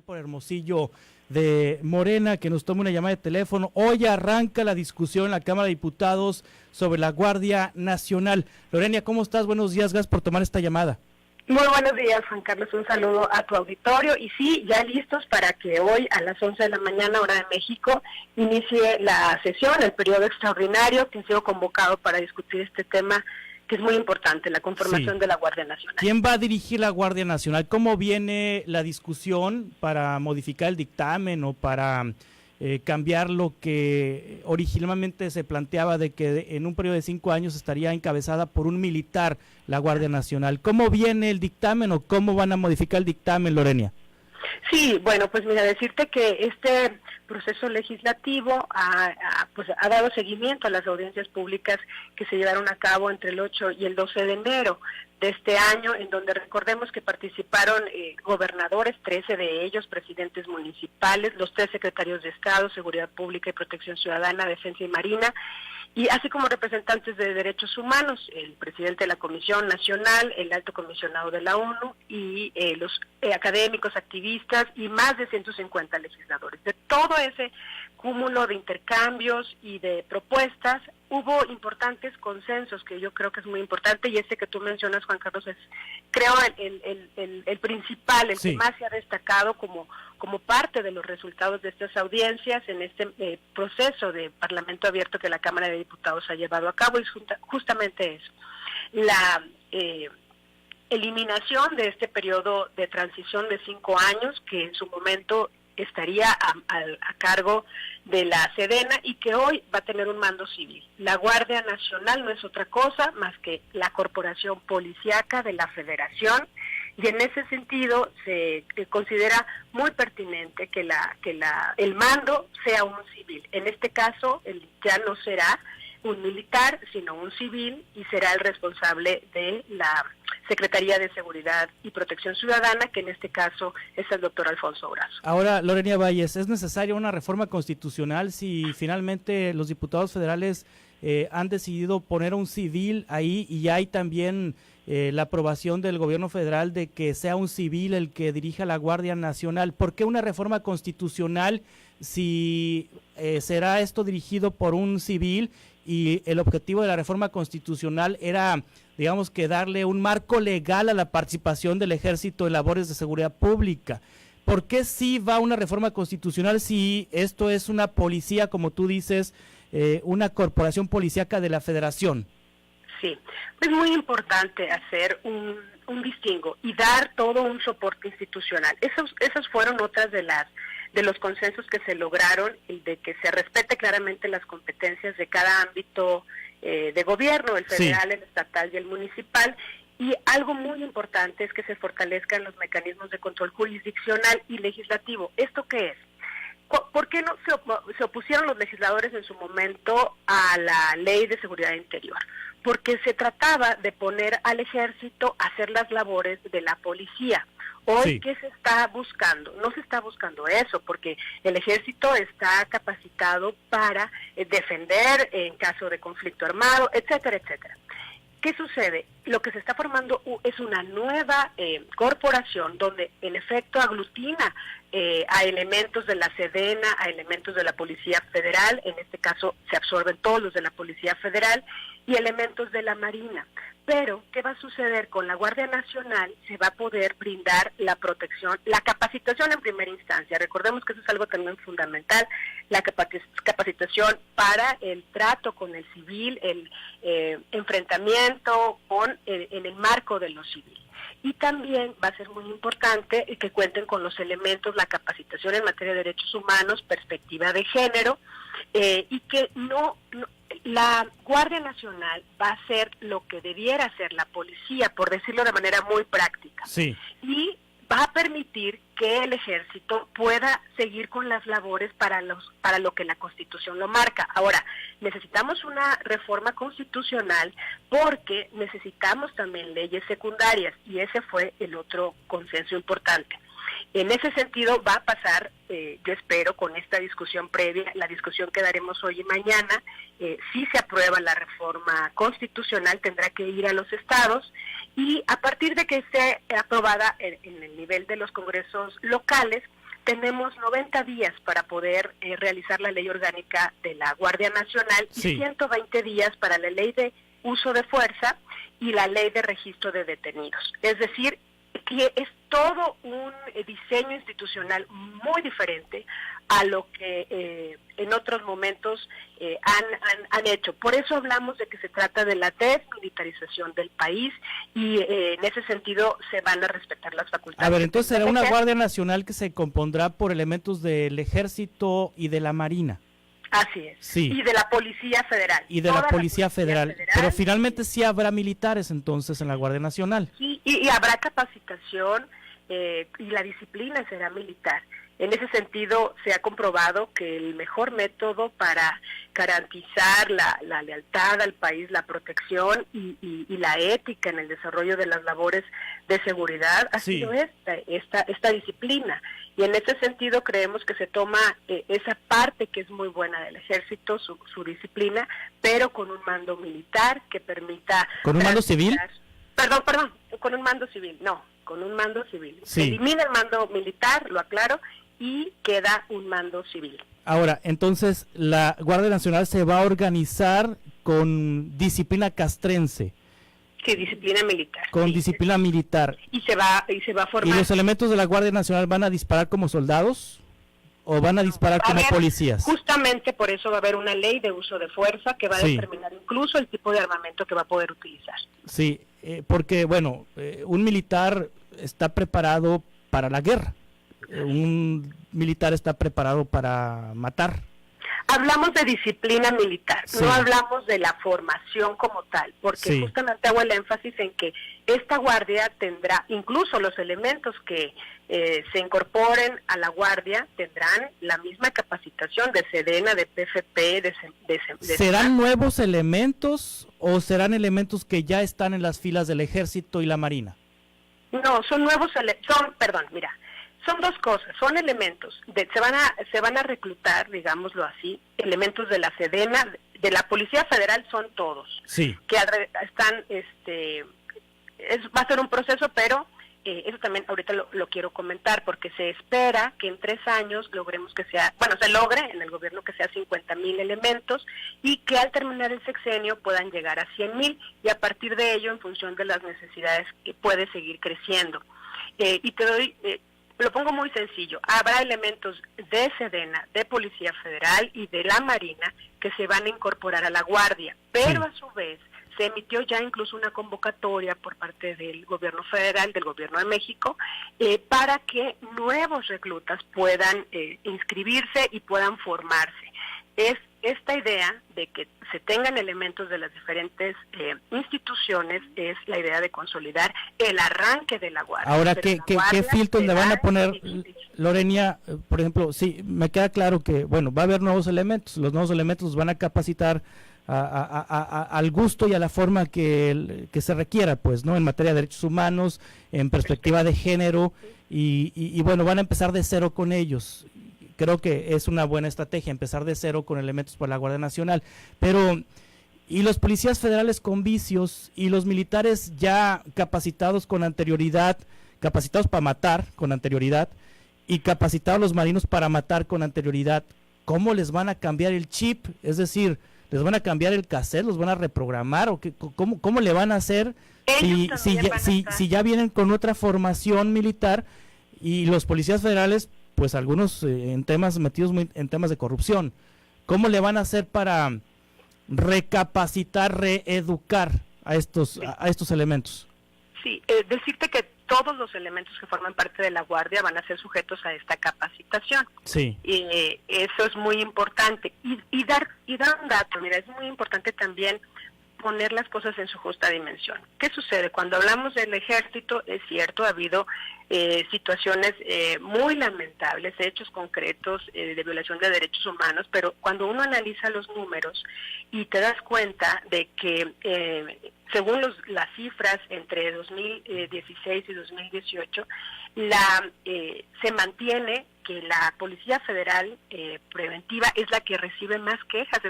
Por Hermosillo de Morena, que nos tome una llamada de teléfono. Hoy arranca la discusión en la Cámara de Diputados sobre la Guardia Nacional. Lorena, ¿cómo estás? Buenos días, gracias por tomar esta llamada. Muy buenos días, Juan Carlos, un saludo a tu auditorio y sí, ya listos para que hoy a las 11 de la mañana, hora de México, inicie la sesión, el periodo extraordinario que ha sido convocado para discutir este tema que es muy importante, la conformación de la Guardia Nacional. ¿Quién va a dirigir la Guardia Nacional? ¿Cómo viene la discusión para modificar el dictamen o para cambiar lo que originalmente se planteaba de que en un periodo de 5 años estaría encabezada por un militar la Guardia Nacional? ¿Cómo viene el dictamen o cómo van a modificar el dictamen, Lorena? Sí, bueno, pues mira, decirte que este proceso legislativo ha dado seguimiento a las audiencias públicas que se llevaron a cabo entre el 8 y el 12 de enero de este año, en donde recordemos que participaron gobernadores, 13 de ellos, presidentes municipales, los 3 secretarios de Estado, Seguridad Pública y Protección Ciudadana, Defensa y Marina, y así como representantes de derechos humanos, el presidente de la Comisión Nacional, el alto comisionado de la ONU y los académicos, activistas y más de 150 legisladores. De todo ese cúmulo de intercambios y de propuestas, hubo importantes consensos que yo creo que es muy importante, y este que tú mencionas, Juan Carlos, es creo el principal, el que más se ha destacado como parte de los resultados de estas audiencias en este proceso de Parlamento abierto que la Cámara de Diputados ha llevado a cabo, y justamente eso, la eliminación de este periodo de transición de 5 años, que en su momento estaría a cargo de la Sedena y que hoy va a tener un mando civil. La Guardia Nacional no es otra cosa más que la corporación policíaca de la Federación, y en ese sentido se considera muy pertinente que el mando sea un civil. En este caso, ya no será un militar, sino un civil, y será el responsable de la Secretaría de Seguridad y Protección Ciudadana, que en este caso es el doctor Alfonso Brazo. Ahora, Lorena Valles, ¿es necesaria una reforma constitucional si finalmente los diputados federales han decidido poner a un civil ahí y hay también la aprobación del gobierno federal de que sea un civil el que dirija la Guardia Nacional? ¿Por qué una reforma constitucional si será esto dirigido por un civil y el objetivo de la reforma constitucional era, digamos, que darle un marco legal a la participación del ejército en labores de seguridad pública? ¿Por qué sí va una reforma constitucional si esto es una policía, como tú dices, una corporación policíaca de la Federación? Sí, es muy importante hacer un distingo y dar todo un soporte institucional. Esos fueron otras de los consensos que se lograron, el de que se respete claramente las competencias de cada ámbito de gobierno, el federal, el estatal y el municipal. Y algo muy importante es que se fortalezcan los mecanismos de control jurisdiccional y legislativo. ¿Esto qué es? ¿Por qué no se opusieron los legisladores en su momento a la Ley de Seguridad Interior? Porque se trataba de poner al ejército a hacer las labores de la policía. Hoy, ¿qué se está buscando? No se está buscando eso, porque el ejército está capacitado para defender en caso de conflicto armado, etcétera, etcétera. ¿Qué sucede? Lo que se está formando es una nueva corporación donde en efecto aglutina a elementos de la Sedena, a elementos de la Policía Federal, en este caso se absorben todos los de la Policía Federal, y elementos de la Marina. Pero, ¿qué va a suceder? Con la Guardia Nacional se va a poder brindar la protección, la capacitación en primera instancia. Recordemos que eso es algo también fundamental, la capacitación para el trato con el civil, el enfrentamiento en el marco de lo civil. Y también va a ser muy importante que cuenten con los elementos, la capacitación en materia de derechos humanos, perspectiva de género, y que la Guardia Nacional va a ser lo que debiera ser la policía, por decirlo de manera muy práctica. Y va a permitir que el ejército pueda seguir con las labores para lo que la Constitución lo marca. Ahora, necesitamos una reforma constitucional porque necesitamos también leyes secundarias, y ese fue el otro consenso importante. En ese sentido va a pasar, yo espero, con esta discusión previa, la discusión que daremos hoy y mañana, si se aprueba la reforma constitucional tendrá que ir a los estados, y a partir de que esté aprobada en el nivel de los congresos locales, tenemos 90 días para poder realizar la ley orgánica de la Guardia Nacional y 120 días para la ley de uso de fuerza y la ley de registro de detenidos. Es decir, que es todo un diseño institucional muy diferente a lo que en otros momentos han hecho. Por eso hablamos de que se trata de la desmilitarización del país y en ese sentido se van a respetar las facultades. A ver, entonces será una Guardia Nacional que se compondrá por elementos del Ejército y de la Marina. Así es. Sí. Y de la Policía Federal. Y de la Policía Federal. Pero finalmente sí habrá militares entonces en la Guardia Nacional. Sí, y habrá capacitación y la disciplina será militar. En ese sentido, se ha comprobado que el mejor método para garantizar la lealtad al país, la protección y la ética en el desarrollo de las labores de seguridad ha sido esta disciplina. Y en ese sentido creemos que se toma esa parte que es muy buena del ejército, su disciplina, pero con un mando militar que permita... ¿Con un mando civil? Perdón, con un mando civil, no, con un mando civil. Sí. Elimina el mando militar, lo aclaro, y queda un mando civil. Ahora, entonces, la Guardia Nacional se va a organizar con disciplina castrense. Sí, disciplina militar. Con disciplina militar. Y se va a formar. ¿Y los elementos de la Guardia Nacional van a disparar como soldados o van a disparar como policías? Justamente por eso va a haber una ley de uso de fuerza que va a determinar incluso el tipo de armamento que va a poder utilizar. Sí, porque, bueno, un militar está preparado para la guerra. Un militar está preparado para matar. Hablamos de disciplina militar, no hablamos de la formación como tal, porque justamente hago el énfasis en que esta guardia tendrá, incluso los elementos que se incorporen a la guardia tendrán la misma capacitación de Sedena, de PFP, ¿Serán nuevos elementos o serán elementos que ya están en las filas del Ejército y la Marina? No, son nuevos, son dos cosas, son elementos, se van a reclutar, digámoslo así, elementos de la Sedena, de la Policía Federal son todos, que están, va a ser un proceso, pero eso también ahorita lo quiero comentar, porque se espera que en 3 años logremos que se logre en el gobierno que sea 50,000 elementos y que al terminar el sexenio puedan llegar a 100,000 y a partir de ello, en función de las necesidades, puede seguir creciendo. Y te doy... lo pongo muy sencillo, habrá elementos de Sedena, de Policía Federal y de la Marina que se van a incorporar a la Guardia, pero a su vez se emitió ya incluso una convocatoria por parte del gobierno federal, del gobierno de México, para que nuevos reclutas puedan inscribirse y puedan formarse. Es esta idea de que se tengan elementos de las diferentes instituciones, es la idea de consolidar el arranque de la Guardia. Ahora, ¿qué filtros le van a poner, Lorena? Por ejemplo, sí, me queda claro que, bueno, va a haber nuevos elementos, los nuevos elementos van a capacitar al gusto y a la forma que se requiera, pues, ¿no? En materia de derechos humanos, en perspectiva de género, y bueno, van a empezar de cero con ellos. Creo que es una buena estrategia empezar de cero con elementos para la Guardia Nacional, pero y los policías federales con vicios y los militares ya capacitados con anterioridad, capacitados para matar con anterioridad y capacitados los marinos para matar con anterioridad, ¿cómo les van a cambiar el chip? Es decir, ¿les van a cambiar el cassette? ¿Los van a reprogramar? ¿O cómo le van a hacer si ya vienen con otra formación militar y los policías federales, pues algunos en temas metidos en temas de corrupción? ¿Cómo le van a hacer para recapacitar, reeducar a estos elementos? Sí, decirte que todos los elementos que forman parte de la Guardia van a ser sujetos a esta capacitación. Sí. Eso es muy importante. Y dar un dato, mira, es muy importante también poner las cosas en su justa dimensión. ¿Qué sucede? Cuando hablamos del ejército, es cierto, ha habido situaciones muy lamentables, hechos concretos de violación de derechos humanos, pero cuando uno analiza los números y te das cuenta de que según las cifras entre 2016 y 2018, se mantiene que la Policía Federal Preventiva es la que recibe más quejas,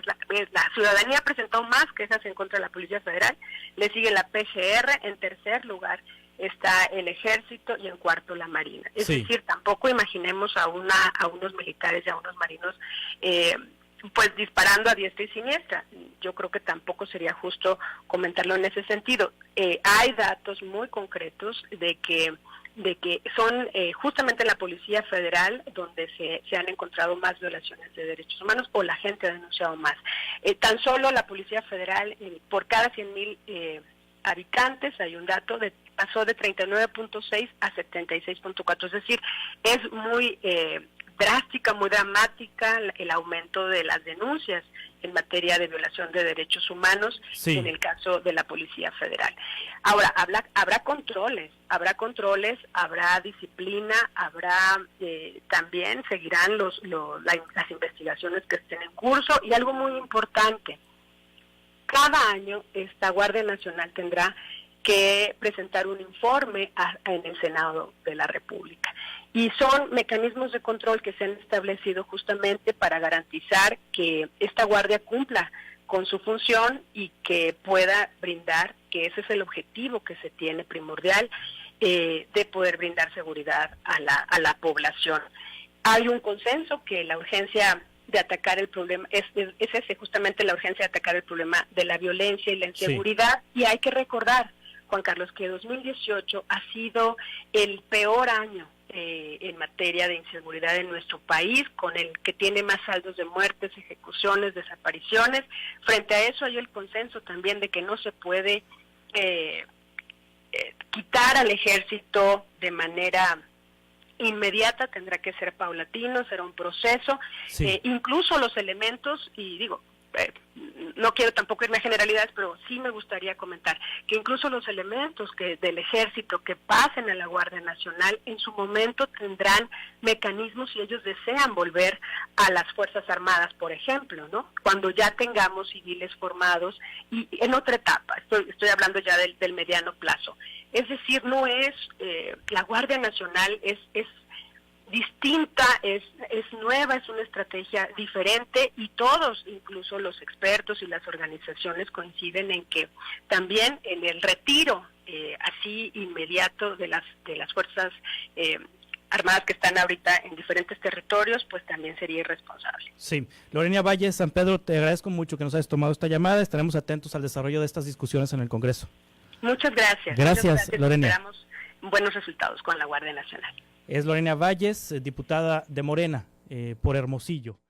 la ciudadanía ha presentado más quejas en contra de la Policía Federal, le sigue la PGR en tercer lugar, está el Ejército y en cuarto la Marina. Es decir, tampoco imaginemos a unos militares y a unos marinos pues disparando a diestra y siniestra. Yo creo que tampoco sería justo comentarlo en ese sentido. Hay datos muy concretos de que son justamente en la Policía Federal donde se han encontrado más violaciones de derechos humanos, o la gente ha denunciado más. Tan solo la Policía Federal, por cada 100,000 habitantes, hay un dato, pasó de 39.6 a 76.4, es decir, es muy drástica, muy dramática el aumento de las denuncias en materia de violación de derechos humanos en el caso de la Policía Federal. Ahora, habrá controles, habrá disciplina, también seguirán las investigaciones que estén en curso, y algo muy importante, cada año esta Guardia Nacional tendrá que presentar un informe en el Senado de la República. Y son mecanismos de control que se han establecido justamente para garantizar que esta Guardia cumpla con su función y que pueda brindar, que ese es el objetivo que se tiene primordial, de poder brindar seguridad a la población. Hay un consenso que la urgencia de atacar el problema, es ese justamente la urgencia de atacar el problema de la violencia y la inseguridad, y hay que recordar, Juan Carlos, que 2018 ha sido el peor año en materia de inseguridad en nuestro país, con el que tiene más saldos de muertes, ejecuciones, desapariciones. Frente a eso hay el consenso también de que no se puede quitar al ejército de manera inmediata, tendrá que ser paulatino, será un proceso, incluso los elementos, y digo, no quiero tampoco irme a generalidades, pero sí me gustaría comentar que incluso los elementos del ejército que pasen a la Guardia Nacional en su momento tendrán mecanismos si ellos desean volver a las Fuerzas Armadas, por ejemplo, ¿no? Cuando ya tengamos civiles formados y en otra etapa, estoy hablando ya del mediano plazo. Es decir, no es, la Guardia Nacional es distinta, es nueva, es una estrategia diferente, y todos, incluso los expertos y las organizaciones, coinciden en que también en el retiro así inmediato de las fuerzas armadas que están ahorita en diferentes territorios, pues también sería irresponsable. Sí, Lorena Valles, San Pedro, te agradezco mucho que nos hayas tomado esta llamada. Estaremos atentos al desarrollo de estas discusiones en el Congreso. Muchas gracias. Gracias, Lorena. Esperamos buenos resultados con la Guardia Nacional. Es Lorena Valles, diputada de Morena por Hermosillo.